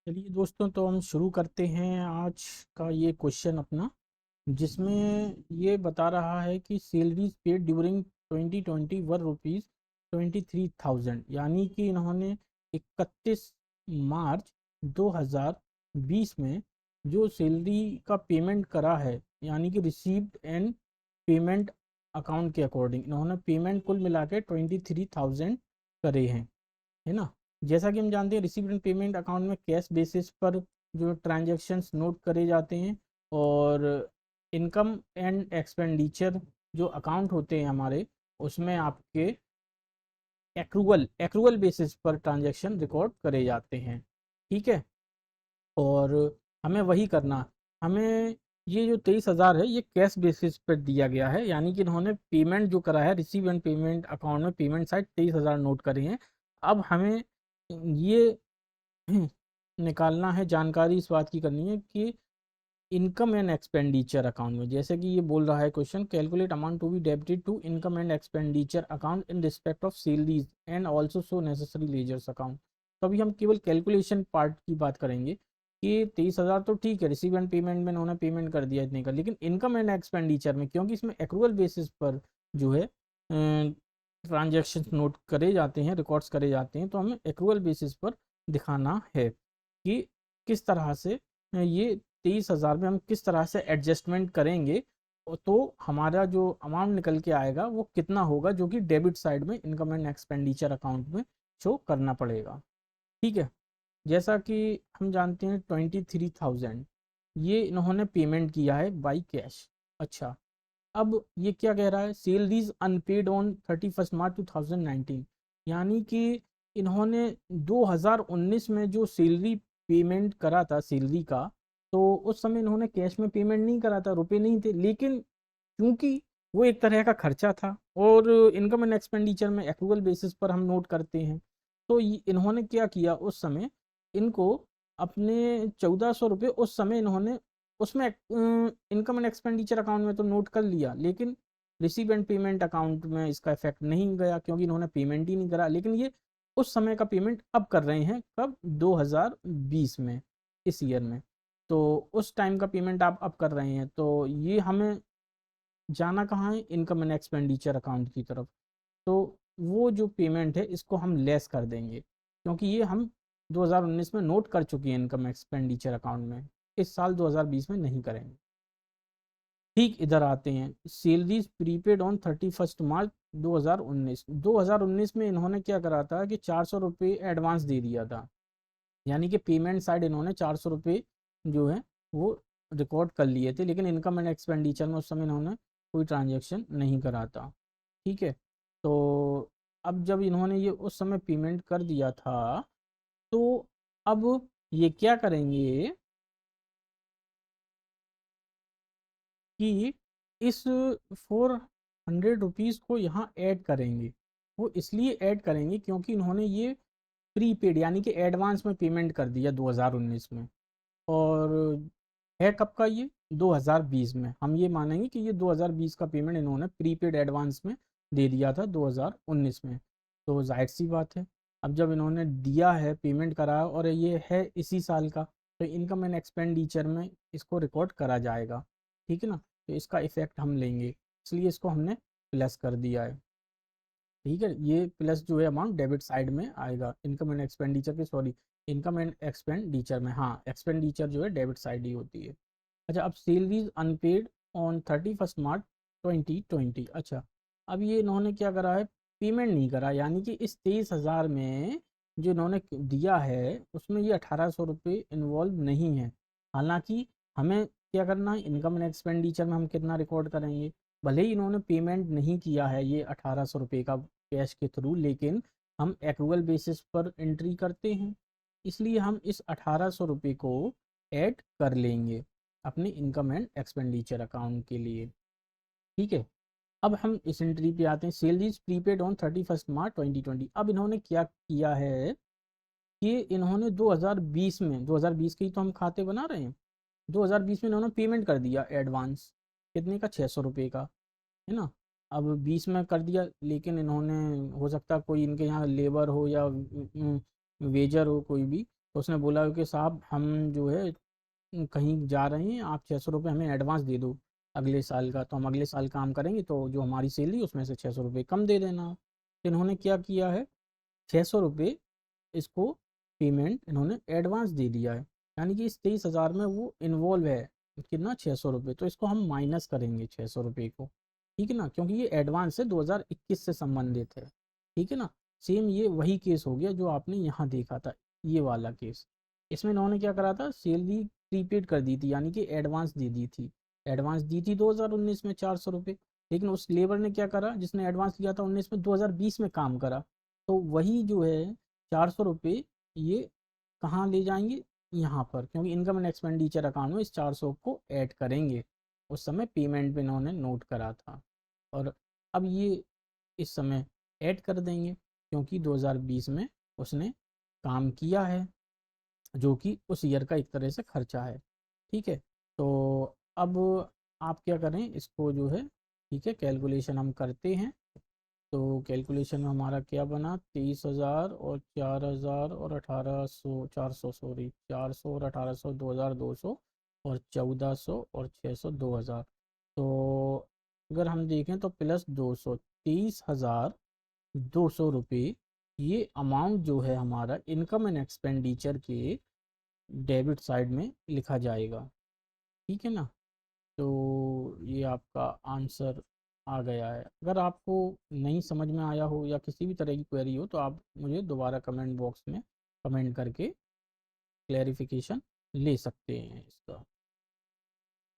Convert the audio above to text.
चलिए दोस्तों, तो हम शुरू करते हैं आज का ये क्वेश्चन अपना, जिसमें ये बता रहा है कि सैलरीज पेड ड्यूरिंग 2020 वर रुपीज़ 23,000, यानी कि इन्होंने 31 मार्च 2020 में जो सैलरी का पेमेंट करा है, यानी कि रिसीव्ड एंड पेमेंट अकाउंट के अकॉर्डिंग इन्होंने पेमेंट कुल मिला के 23,000 करे हैं, है ना। जैसा कि हम जानते हैं, रिसीव्ड एंड पेमेंट अकाउंट में कैश बेसिस पर जो ट्रांजैक्शंस नोट करे जाते हैं, और इनकम एंड एक्सपेंडिचर जो अकाउंट होते हैं हमारे, उसमें आपके एक्रूअल बेसिस पर ट्रांजैक्शन रिकॉर्ड करे जाते हैं। ठीक है। और हमें वही करना, हमें ये जो 23,000 है ये कैश बेसिस पर दिया गया है, यानी कि इन्होंने पेमेंट जो करा है, रिसीव एंड पेमेंट अकाउंट में पेमेंट साइड 23,000 नोट करे हैं। अब हमें ये निकालना है, जानकारी इस बात की करनी है कि इनकम एंड एक्सपेंडिचर अकाउंट में, जैसे कि ये बोल रहा है question, calculate amount to be debited to income and expenditure account in respect of salaries and also so necessary ledgers account. तो अभी हम केवल कैलकुलेशन पार्ट की बात करेंगे कि 23,000 तो ठीक है, रिसीव एंड पेमेंट में उन्होंने पेमेंट कर दिया इतने का, लेकिन इनकम एंड एक्सपेंडिचर में, क्योंकि इसमें एक्रूअल बेसिस पर जो है ट्रांजेक्शन नोट करे जाते हैं, रिकॉर्ड्स करे जाते हैं, तो हमें एक्रूअल बेसिस पर दिखाना है कि किस तरह से ये 23,000 में हम किस तरह से एडजस्टमेंट करेंगे, तो हमारा जो अमाउंट निकल के आएगा वो कितना होगा, जो कि डेबिट साइड में इनकम एंड एक्सपेंडिचर अकाउंट में शो करना पड़ेगा। ठीक है। जैसा कि हम जानते हैं 23,000 ये इन्होंने पेमेंट किया है बाई कैश। अच्छा, अब ये क्या कह रहा है, सैलरीज अनपेड ऑन 31 मार्च 2019, यानी कि इन्होंने 2019 में जो सैलरी पेमेंट करा था सैलरी का, तो उस समय इन्होंने कैश में पेमेंट नहीं करा था, रुपए नहीं थे, लेकिन क्योंकि वो एक तरह का खर्चा था और इनकम एंड एक्सपेंडिचर में एक्रूअल बेसिस पर हम नोट करते हैं, तो इन्होंने क्या किया उस समय, इनको अपने 1,400 रुपये उस समय इन्होंने उसमें इनकम एंड एक्सपेंडिचर अकाउंट में तो नोट कर लिया, लेकिन रिसीव एंड पेमेंट अकाउंट में इसका इफेक्ट नहीं गया, क्योंकि इन्होंने पेमेंट ही नहीं करा। लेकिन ये उस समय का पेमेंट अब कर रहे हैं, कब, 2020 में, इस ईयर में। तो उस टाइम का पेमेंट आप अब कर रहे हैं, तो ये हमें जाना कहाँ है, इनकम एंड एक्सपेंडिचर अकाउंट की तरफ। तो वो जो पेमेंट है इसको हम लेस कर देंगे, क्योंकि ये हम 2019 में नोट कर चुके हैं इनकम एक्सपेंडिचर अकाउंट में, इस साल 2020 में नहीं करेंगे। ठीक, इधर आते हैं, सैलरीज प्रीपेड ऑन 31 मार्च 2019। 2019 में इन्होंने क्या करा था कि 400 रुपये एडवांस दे दिया था, यानी कि पेमेंट साइड इन्होंने 400 रुपये जो है वो रिकॉर्ड कर लिए थे, लेकिन इनकम एंड एक्सपेंडिचर में उस समय इन्होंने कोई ट्रांजेक्शन नहीं करा था। ठीक है। तो अब जब इन्होंने ये उस समय पेमेंट कर दिया था, तो अब ये क्या करेंगे कि इस 400 रुपीज़ को यहाँ ऐड करेंगे। वो इसलिए ऐड करेंगे क्योंकि इन्होंने ये प्रीपेड यानी कि एडवांस में पेमेंट कर दिया 2019 में, और है कब का ये, 2020 में। हम ये मानेंगे कि ये 2020 का पेमेंट इन्होंने प्रीपेड एडवांस में दे दिया था 2019 में। तो जाहिर सी बात है, अब जब इन्होंने दिया है, पेमेंट करा है, और ये है इसी साल का, तो इनकम एंड एक्सपेंडिचर में इसको रिकॉर्ड करा जाएगा। ठीक है ना। तो इसका इफेक्ट हम लेंगे, इसलिए इसको हमने प्लस कर दिया है। ठीक है, ये प्लस जो है अमाउंट डेबिट साइड में आएगा, इनकम एंड एक्सपेंडिचर के, सॉरी, इनकम एंड एक्सपेंडिचर में, हाँ, एक्सपेंडिचर जो है डेबिट साइड ही होती है। अच्छा, अब सैलरीज अनपेड ऑन 31 मार्च 2020। अच्छा, अब ये इन्होंने क्या करा है, पेमेंट नहीं करा, यानी कि इस 23,000 में जो इन्होंने दिया है उसमें ये 1,800 रुपये इन्वॉल्व नहीं है। हालांकि हमें क्या करना है, इनकम एंड एक्सपेंडिचर में हम कितना रिकॉर्ड करेंगे, भले ही इन्होंने पेमेंट नहीं किया है ये 1,800 रुपये का कैश के थ्रू, लेकिन हम एक्रूअल बेसिस पर एंट्री करते हैं, इसलिए हम इस 1,800 रुपये को ऐड कर लेंगे अपने इनकम एंड एक्सपेंडिचर अकाउंट के लिए। ठीक है। अब हम इस एंट्री पे आते हैं, सैलरीज प्रीपेड ऑन 31 मार्च 2020। अब इन्होंने क्या किया है कि इन्होंने 2020 में, 2020 के ही तो हम खाते बना रहे हैं, 2020 में इन्होंने पेमेंट कर दिया एडवांस, कितने का, 600 रुपये का, है ना। अब 20 में कर दिया, लेकिन इन्होंने, हो सकता कोई इनके यहाँ लेबर हो या वेजर हो कोई भी, तो उसने बोला कि साहब हम जो है कहीं जा रहे हैं, आप 600 रुपये हमें एडवांस दे दो अगले साल का, तो हम अगले साल काम करेंगे तो जो हमारी सैलरी उसमें से 600 रुपये कम दे देना। तो इन्होंने क्या किया है, 600 रुपये इसको पेमेंट इन्होंने एडवांस दे दिया है, यानी कि इस 23 हज़ार में वो इन्वॉल्व है कितना, 600 रुपये। तो इसको हम माइनस करेंगे 600 रुपये को, ठीक है ना, क्योंकि ये एडवांस है 2021 से संबंधित है, ठीक है ना। सेम ये वही केस हो गया जो आपने यहाँ देखा था, ये वाला केस। इसमें इन्होंने क्या करा था, सैलरी प्रीपेड कर दी थी, यानी कि एडवांस दे दी थी। एडवांस दी थी 2019 में 400 रुपये, लेकिन उस लेबर ने क्या करा, जिसने एडवांस लिया था 19 में, 2020 में काम करा। तो वही जो है 400 रुपये ये कहाँ ले जाएंगे, यहाँ पर, क्योंकि इनकम एंड एक्सपेंडिचर अकाउंट में इस 400 को ऐड करेंगे। उस समय पेमेंट में इन्होंने नोट करा था, और अब ये इस समय ऐड कर देंगे क्योंकि 2020 में उसने काम किया है, जो कि उस ईयर का एक तरह से खर्चा है, ठीक है। तो अब आप क्या करें, इसको जो है, ठीक है, कैलकुलेशन हम करते हैं। तो कैलकुलेशन में हमारा क्या बना, 23 हज़ार और 4 हज़ार और 1800, 400, सॉरी 400 और 1800, 2200 और 1400 और 600, 2000। तो अगर हम देखें तो प्लस 200, 23,200 रुपये ये अमाउंट जो है हमारा इनकम एंड एक्सपेंडिचर के डेबिट साइड में लिखा जाएगा, ठीक है ना। तो ये आपका आंसर आ गया है। अगर आपको नहीं समझ में आया हो या किसी भी तरह की क्वेरी हो तो आप मुझे दोबारा कमेंट बॉक्स में कमेंट करके क्लैरिफिकेशन ले सकते हैं इसका।